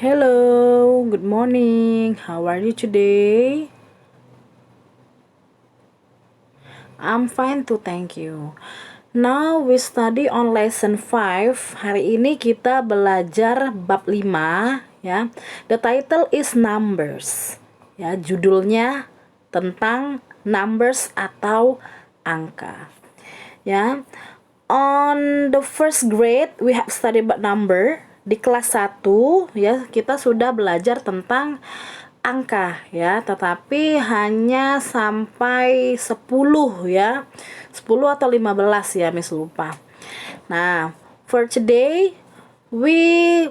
Hello, good morning. How are you today? I'm fine too, thank you. Now we study on lesson 5. Hari ini kita belajar bab 5 ya. The title is numbers. Ya, judulnya tentang numbers atau angka. Ya. On the first grade we have studied about number. Di kelas 1 ya kita sudah belajar tentang angka ya, tetapi hanya sampai 10 ya. 10 atau 15 ya, Miss lupa. Nah, for today we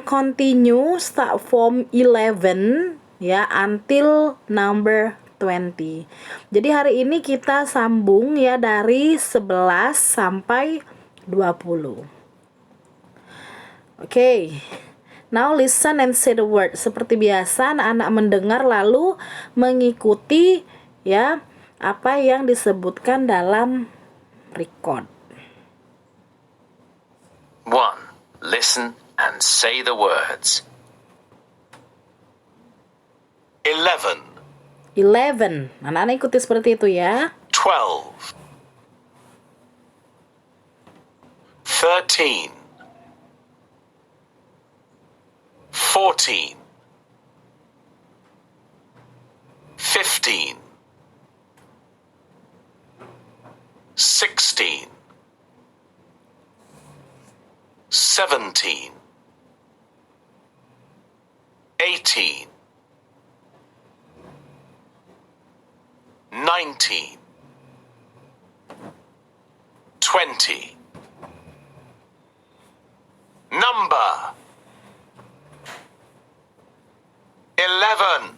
continue start from 11 ya until number 20. Jadi hari ini kita sambung ya dari 11 sampai 20. Okay. Now listen and say the word. Seperti biasa anak-anak mendengar lalu mengikuti ya apa yang disebutkan dalam record. 1. Listen and say the words. 11, 11. Anak-anak ikuti seperti itu ya. 12, 13, 14, 15, 16, 17, 18, 19, 20. Number 11,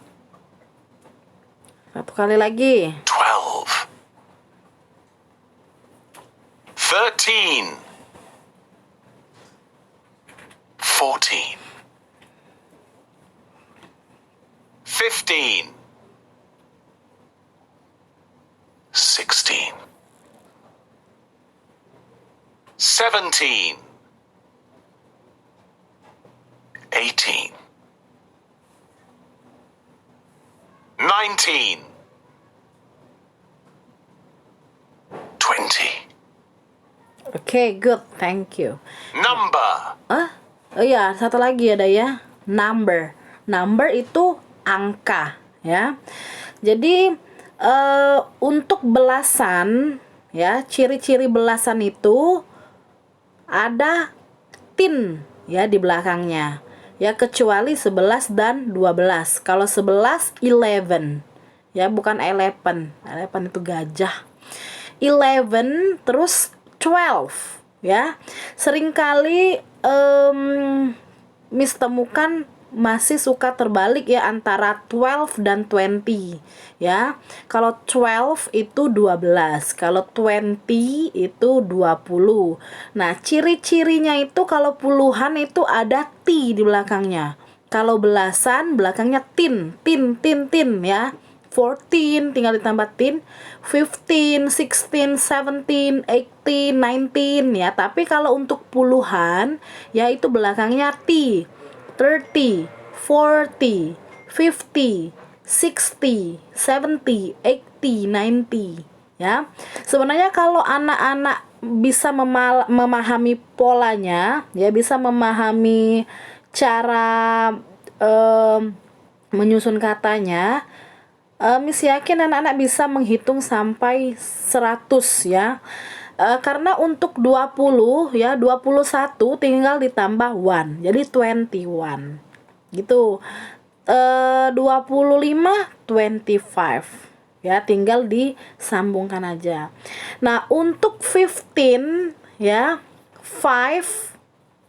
Satu kali lagi. 12, 13, 14, 15, 16, 17, 18, 19, 20. Okay, good. Thank you. Number Oh iya, satu lagi ada ya. Number. Number itu angka ya. Jadi untuk belasan ya, ciri-ciri belasan itu ada tin ya di belakangnya. Ya, kecuali 11 dan 12. Kalau 11 11 ya, bukan 11. 11 itu gajah. 11 terus 12 ya. Seringkali Miss temukan masih suka terbalik ya antara 12 dan 20 ya. Kalau 12 itu 12, kalau 20 itu 20. Nah, ciri-cirinya itu kalau puluhan itu ada T di belakangnya. Kalau belasan belakangnya tin ya. 14 tinggal ditambah tin, 15, 16, 17, 18, 19 ya. Tapi kalau untuk puluhan ya itu belakangnya T. 30, 40, 50, 60, 70, 80, 90 ya. Sebenarnya kalau anak-anak bisa memahami polanya ya, bisa memahami cara menyusun katanya, Miss yakin anak-anak bisa menghitung sampai 100 ya. Karena untuk 20 ya, 21 tinggal ditambah 1. Jadi 21. Gitu. 25 25 ya, tinggal disambungkan aja. Nah, untuk 15 ya, 5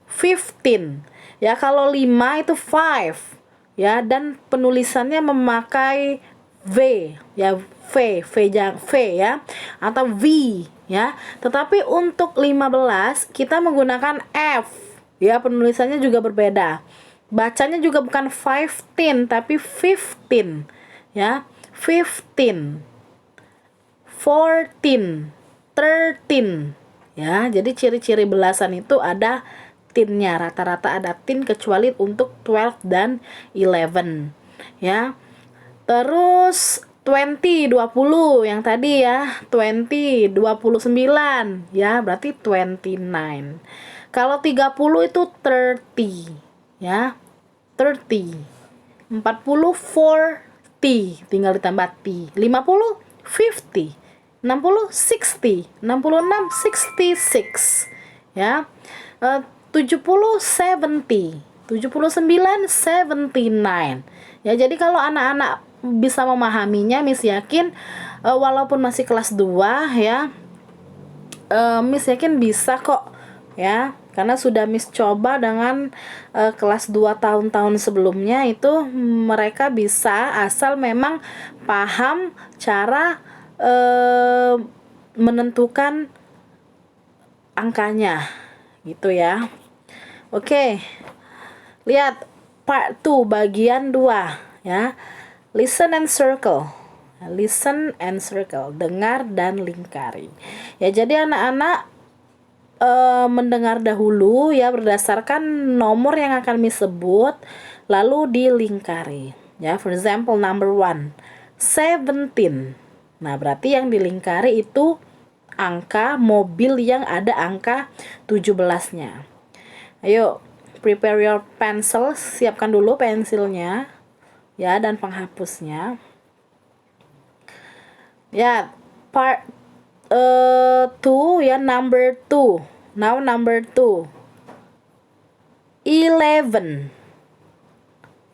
15 ya. Kalau 5 itu 5 ya, dan penulisannya memakai V ya, V ya, atau V ya. Tetapi untuk 15 kita menggunakan F ya, penulisannya juga berbeda. Bacanya juga bukan 15 tapi 15 ya. 15, 14, 13 ya. Jadi ciri-ciri belasan itu ada tinnya, rata-rata ada tin kecuali untuk 12 dan 11 ya. Terus 20 yang tadi ya, 20 29 ya, berarti 29. Kalau 30 itu 30 ya, 30. 40 40, tinggal ditambah t. 50 50. 60 60. 66 66 ya. 70 70. 79 79 ya. Jadi kalau anak-anak bisa memahaminya, Miss yakin walaupun masih kelas 2 ya, Miss yakin bisa kok ya, karena sudah Miss coba dengan kelas 2 tahun-tahun sebelumnya itu mereka bisa, asal memang paham cara menentukan angkanya gitu ya. Oke. Lihat part 2 bagian 2 ya. Listen and circle. Listen and circle, dengar dan lingkari. Ya, jadi anak-anak mendengar dahulu ya berdasarkan nomor yang akan Miss sebut, lalu dilingkari. Ya, for example number 1, 17. Nah, berarti yang dilingkari itu angka mobil yang ada angka 17-nya. Ayo, prepare your pencil, siapkan dulu pensilnya ya dan penghapusnya. Ya, part 2 ya, number 2. Now number 2. 11.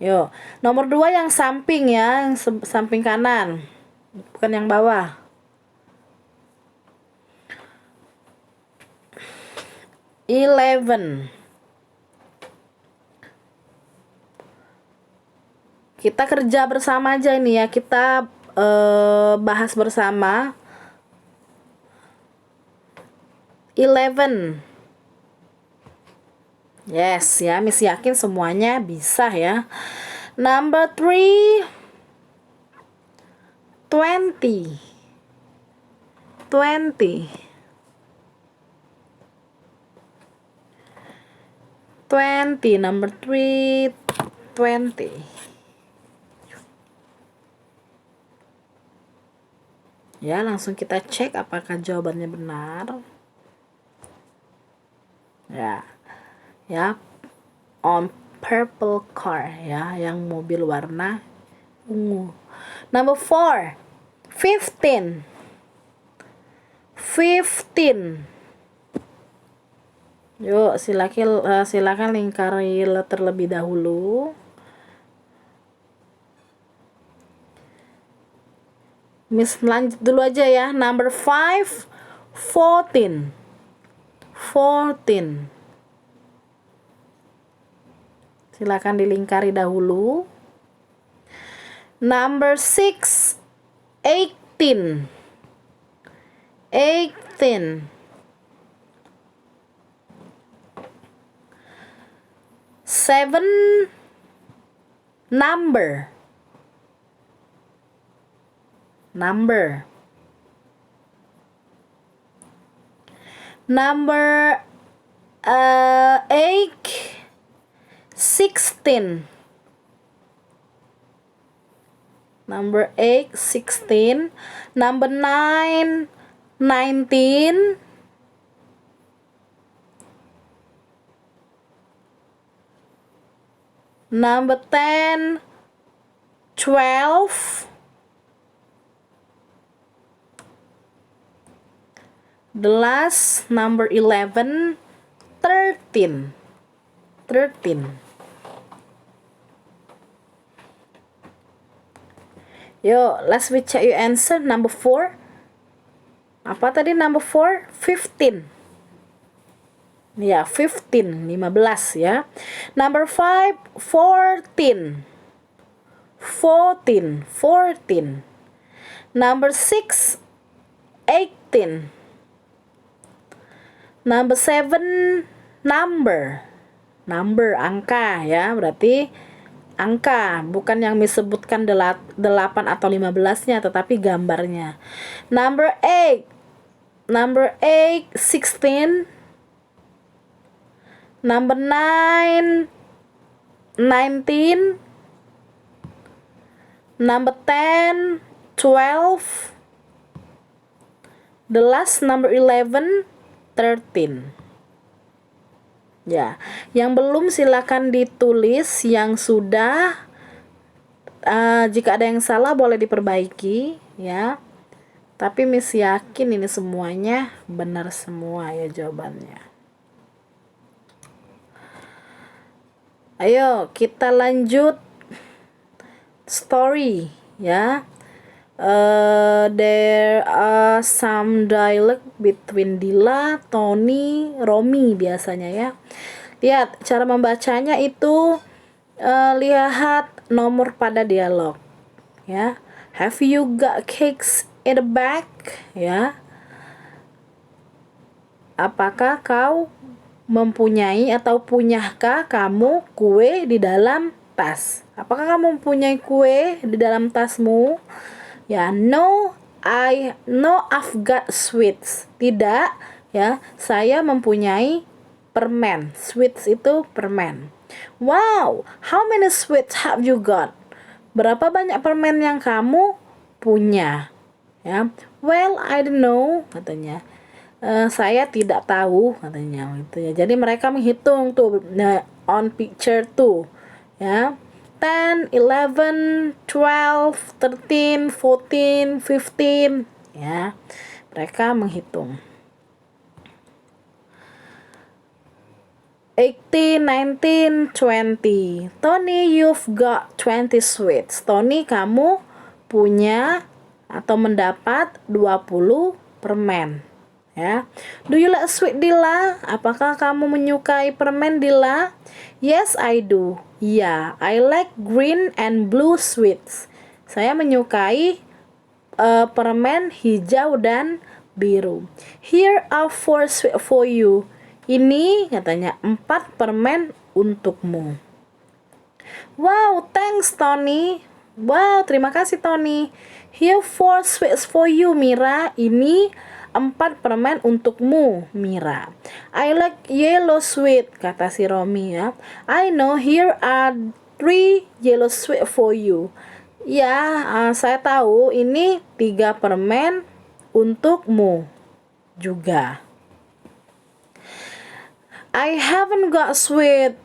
Yo, nomor 2 yang samping ya, yang samping kanan. Bukan yang bawah. 11. Kita kerja bersama aja ini ya, kita bahas bersama. 11. Yes ya, Miss yakin semuanya bisa ya. Number 3, 20. 20. 20, number 3, 20. Ya, langsung kita cek apakah jawabannya benar. Ya, on purple car ya, yang mobil warna ungu. Number 4, 15. 15. Yuk, silakan lingkari terlebih dahulu. Miss lanjut dulu aja ya. Number 5, 14. 14. Silakan dilingkari dahulu. Number 6, 18. 18. 7, number. Number 8, 16. Number 8, 16. Number 9, 19. Number 10, 12. The last, number 11, 13. 13. Yo, let's we check your answer. Number 4. Apa tadi number 4? 15. Ya, 15, 15 ya. Number 5, 14. 14, 14. Number 6, 18. Number 7, number. Number, angka ya. Berarti angka, bukan yang disebutkan 8 atau 15-nya, tetapi gambarnya. Number 8. Number 8, 16. Number 9, 19. Number 10, 12. The last number 11, 13. Ya, yang belum silakan ditulis, yang sudah jika ada yang salah boleh diperbaiki ya. Tapi Miss yakin ini semuanya benar semua ya jawabannya. Ayo kita lanjut story ya. There are some dialogue between Dila, Tony, Romi biasanya ya. Lihat cara membacanya itu, lihat nomor pada dialog ya. Have you got cakes in the bag ya. Apakah kau mempunyai atau punyakah kamu kue di dalam tas? Apakah kamu mempunyai kue di dalam tasmu? Ya, no, I've got sweets. Tidak, ya, saya mempunyai permen. Sweets itu permen. Wow, how many sweets have you got? Berapa banyak permen yang kamu punya? Ya, well, I don't know, katanya. Saya tidak tahu, katanya. Gitu ya. Jadi mereka menghitung tuh, on picture tuh, ya. 10, 11, 12, 13, 14, 15 ya. Mereka menghitung. 18, 19, 20. Tony, you've got 20 sweets. Tony, kamu punya atau mendapat 20 permen. Ya. Do you like sweet, Dila? Apakah kamu menyukai permen, Dila? Yes, I do. Ya, I like green and blue sweets. Saya menyukai permen hijau dan biru. Here are 4 sweets for you. Ini katanya 4 permen untukmu. Wow, thanks Tony. Wow, terima kasih Tony. Here 4 sweets for you, Mira. Ini 4 permen untukmu, Mira. I like yellow sweet, kata si Romi ya. I know, here are 3 yellow sweet for you. Ya, saya tahu ini 3 permen untukmu juga. I haven't got sweet.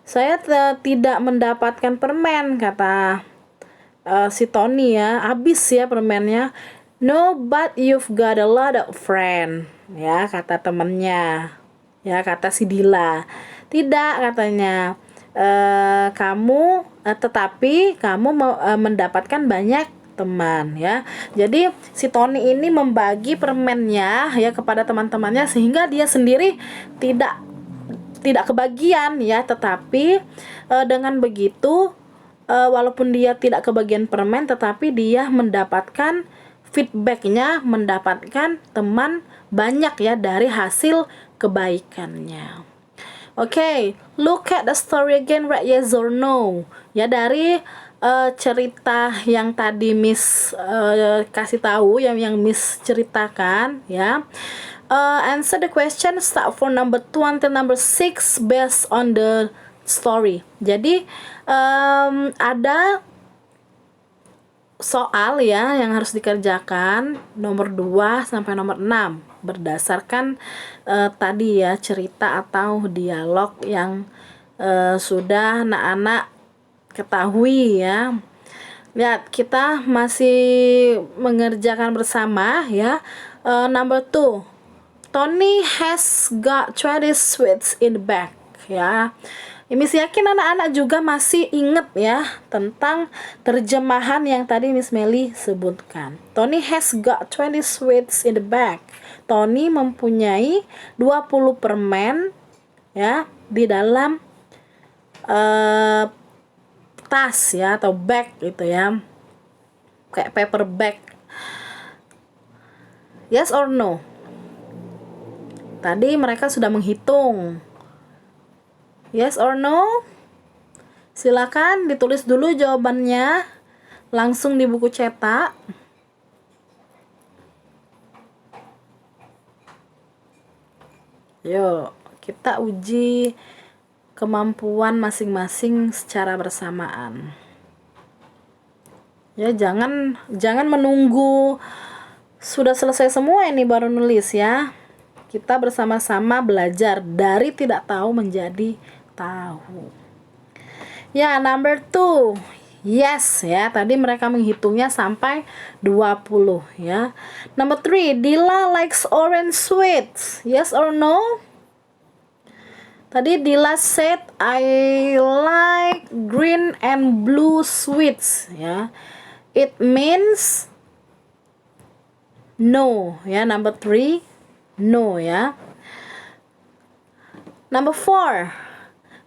Saya tidak mendapatkan permen, kata si Tony ya. Habis ya permennya. No, but you've got a lot of friend. Ya, kata temennya. Ya, kata si Dila. Tidak, katanya. Tetapi kamu mendapatkan banyak teman ya. Jadi si Tony ini membagi permennya ya kepada teman-temannya sehingga dia sendiri tidak kebagian ya, tetapi dengan begitu walaupun dia tidak kebagian permen tetapi dia mendapatkan feedbacknya, mendapatkan teman banyak ya dari hasil kebaikannya. Okay, look at the story again, write yes or no. Ya, dari cerita yang tadi Miss kasih tahu, yang Miss ceritakan ya. Answer the question, start for number 2 until number 6 based on the story. Jadi ada soal ya yang harus dikerjakan nomor 2 sampai nomor 6 berdasarkan tadi ya cerita atau dialog yang sudah anak-anak ketahui ya. Lihat, kita masih mengerjakan bersama ya. Number 2, Tony has got 20 sweets in the bag ya. Miss yakin anak-anak juga masih ingat ya tentang terjemahan yang tadi Miss Meli sebutkan. Tony has got 20 sweets in the bag. Tony mempunyai 20 permen ya di dalam tas ya atau bag gitu ya. Kayak paper bag. Yes or no? Tadi mereka sudah menghitung. Yes or no? Silakan ditulis dulu jawabannya langsung di buku cetak. Yo, Kita uji kemampuan masing-masing secara bersamaan. Ya, jangan menunggu sudah selesai semua ini baru nulis ya. Kita bersama-sama belajar dari tidak tahu menjadi tahu. Ya, number 2. Yes ya, tadi mereka menghitungnya sampai 20 ya. Number 3, Dila likes orange sweets. Yes or no? Tadi Dila said I like green and blue sweets ya. It means no ya. Number 3, no ya. Number 4,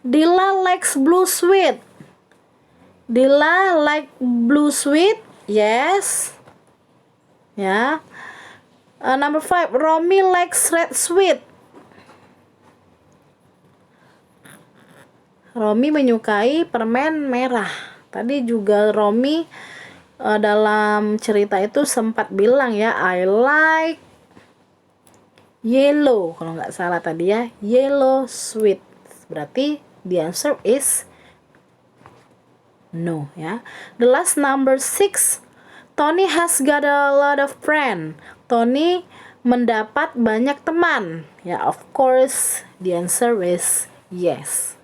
Dila likes blue sweet. Dila like blue sweet? Yes. Ya. Number 5, Romi likes red sweet. Romi menyukai permen merah. Tadi juga Romi dalam cerita itu sempat bilang ya, I like yellow. Kalau nggak salah tadi ya, yellow sweet. Berarti the answer is no ya. The last number 6, Tony has got a lot of friends. Tony mendapat banyak teman. Ya, of course the answer is yes.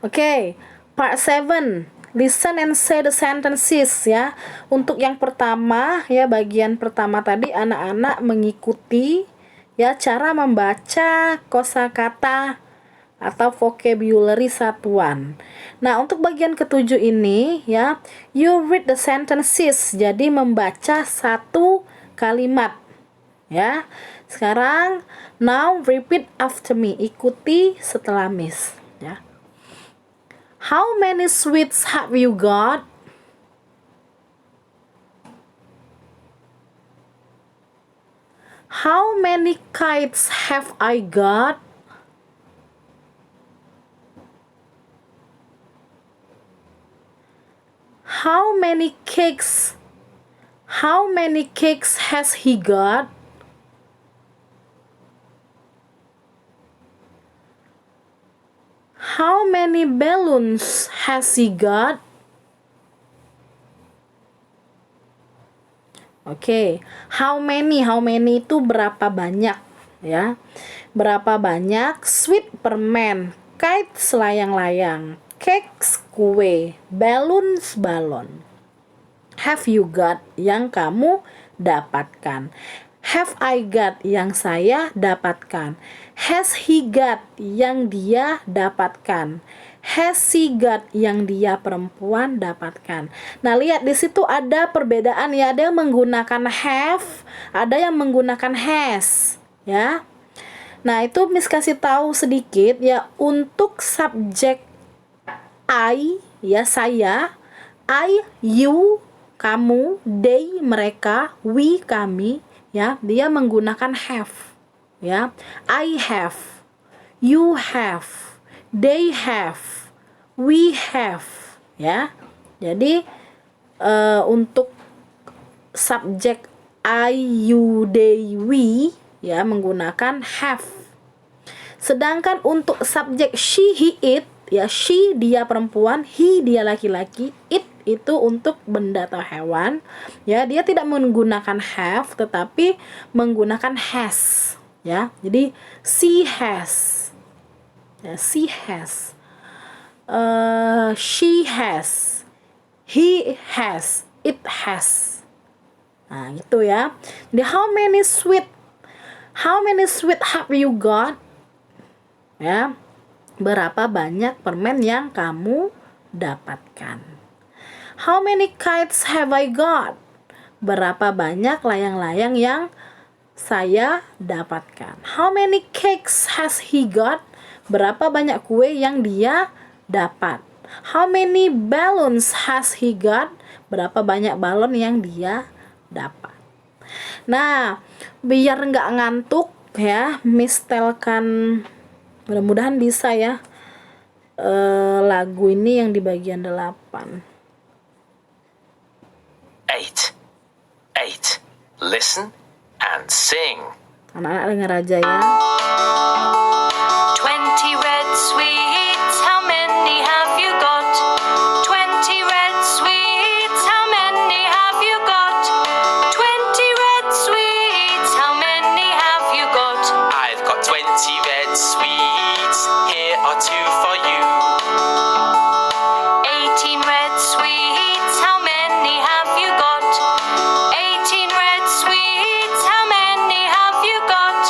Oke, part 7. Listen and say the sentences ya. Untuk yang pertama ya, bagian pertama tadi anak-anak mengikuti ya cara membaca kosakata atau vocabulary satuan. Nah, untuk bagian ketujuh ini ya, you read the sentences. Jadi membaca satu kalimat. Ya. Sekarang now repeat after me. Ikuti setelah Miss, ya. How many sweets have you got? How many kites have I got? How many cakes has he got? How many balloons has he got? Oke, how many itu berapa banyak ya? Berapa banyak sweet permen, kites layang-layang, cakes kue, balloons balon. Have you got yang kamu dapatkan. Have I got yang saya dapatkan. Has he got yang dia dapatkan. Has she got yang dia perempuan dapatkan. Nah, lihat di situ ada perbedaan ya. Ada yang menggunakan have, ada yang menggunakan has, ya. Nah, itu Miss kasih tahu sedikit ya, untuk subjek I ya, saya, I, you, kamu, they, mereka, we, kami, ya, dia menggunakan have, ya. I have, you have, they have, we have, ya. Jadi untuk subjek I, you, they, we, ya, menggunakan have. Sedangkan untuk subjek she, he, it, ya, she dia perempuan, he dia laki-laki, it itu untuk benda atau hewan, ya, dia tidak menggunakan have tetapi menggunakan has, ya. Jadi she has, ya, she has, she has, he has, it has. Nah, gitu ya. Jadi how many sweet have you got? Ya, berapa banyak permen yang kamu dapatkan. How many kites have I got? Berapa banyak layang-layang yang saya dapatkan. How many cakes has he got? Berapa banyak kue yang dia dapat. How many balloons has he got? Berapa banyak balon yang dia dapat. Nah, biar nggak ngantuk ya, Miss telkan, mudah-mudahan bisa ya, lagu ini yang di bagian 8. 8. Listen and sing. Anak-anak dengar aja ya. 20 red sweets, how many have you got? 20 red sweets, how many have you got? 20 red sweets, how many have you got? I've got 20 red sweets. Here are two for you. 18 red sweets, how many have you got? 18 red sweets, how many have you got?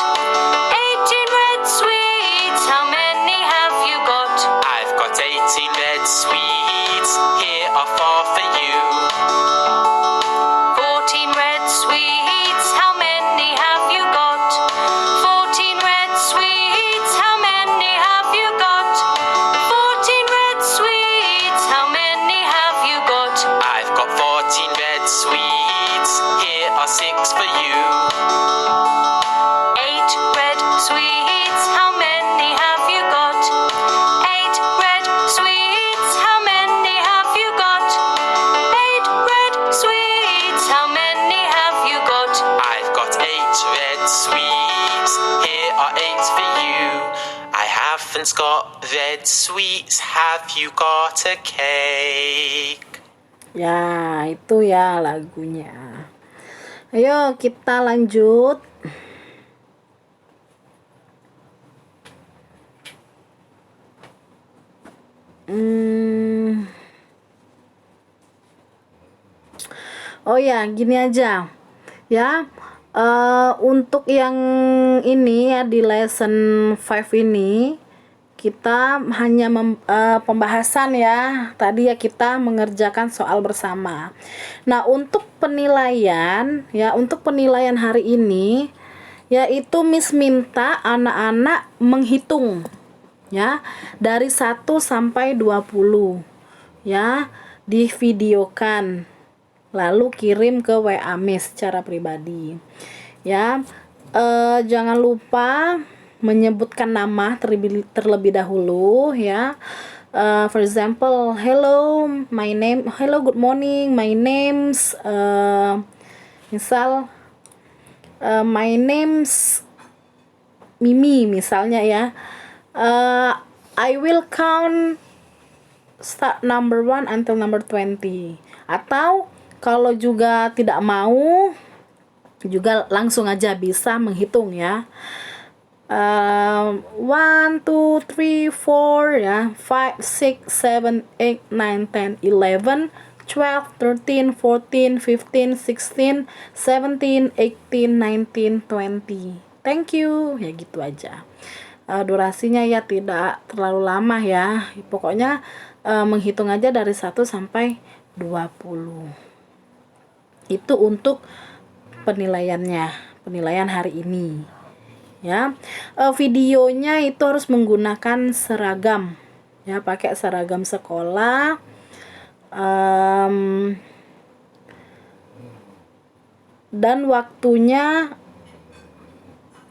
18 red sweets, how many have you got? I've got 18 red sweets. Here are four for you. 14 red sweets, how many have you got? 14 red sweets, how many have you got? 14 red sweets, how many have you got? I've got 14 red sweets. Here are six for you. 8 red sweets, how many have you got? 8 red sweets, how many have you got? 8 red sweets, how many have you got? I've got 8 red sweets. Here are 8 for you. I haven't got red sweets. Have you got a cake? Ya, itu ya lagunya. Ayo kita lanjut. Oh ya, gini aja. Ya, untuk yang ini ya di lesson 5 ini kita hanya pembahasan ya. Tadi ya kita mengerjakan soal bersama. Nah, untuk penilaian ya, untuk penilaian hari ini yaitu Miss minta anak-anak menghitung ya dari 1 sampai 20 ya, divideokan lalu kirim ke WA Miss secara pribadi ya. Jangan lupa menyebutkan nama terlebih dahulu ya. For example, hello good morning, my name's misal my name's Mimi misalnya ya. I will count start number 1 until number 20. Atau kalau juga tidak mau juga langsung aja bisa menghitung ya. 1, 2, 3, 4 ya, 5, 6, 7, 8, 9, 10, 11, 12, 13, 14, 15, 16, 17, 18, 19, 20. Thank you. Ya gitu aja. Durasinya ya tidak terlalu lama ya. Pokoknya menghitung aja dari 1 sampai 20. Itu untuk penilaian hari ini ya. Videonya itu harus menggunakan seragam ya, pakai seragam sekolah. Dan waktunya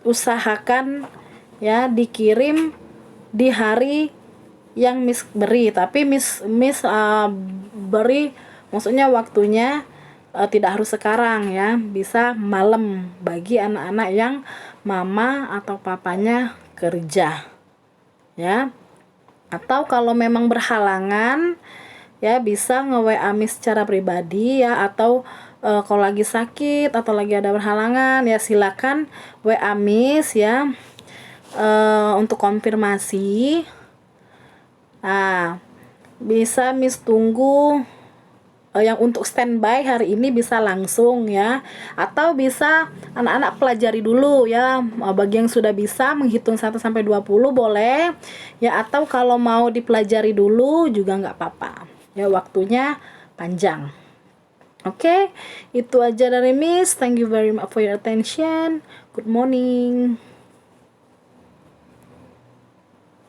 usahakan ya dikirim di hari yang Miss beri, tapi Miss beri maksudnya waktunya tidak harus sekarang ya, bisa malam bagi anak-anak yang mama atau papanya kerja ya. Atau kalau memang berhalangan ya bisa nge-WA Miss secara pribadi ya, atau kalau lagi sakit atau lagi ada berhalangan ya silakan WA Miss ya untuk konfirmasi. Nah, bisa Miss tunggu. Yang untuk standby hari ini bisa langsung ya, atau bisa anak-anak pelajari dulu ya. Bagi yang sudah bisa menghitung 1 sampai 20 boleh ya, atau kalau mau dipelajari dulu juga nggak apa-apa ya, waktunya panjang. Oke, itu aja dari Miss. Thank you very much for your attention. Good morning.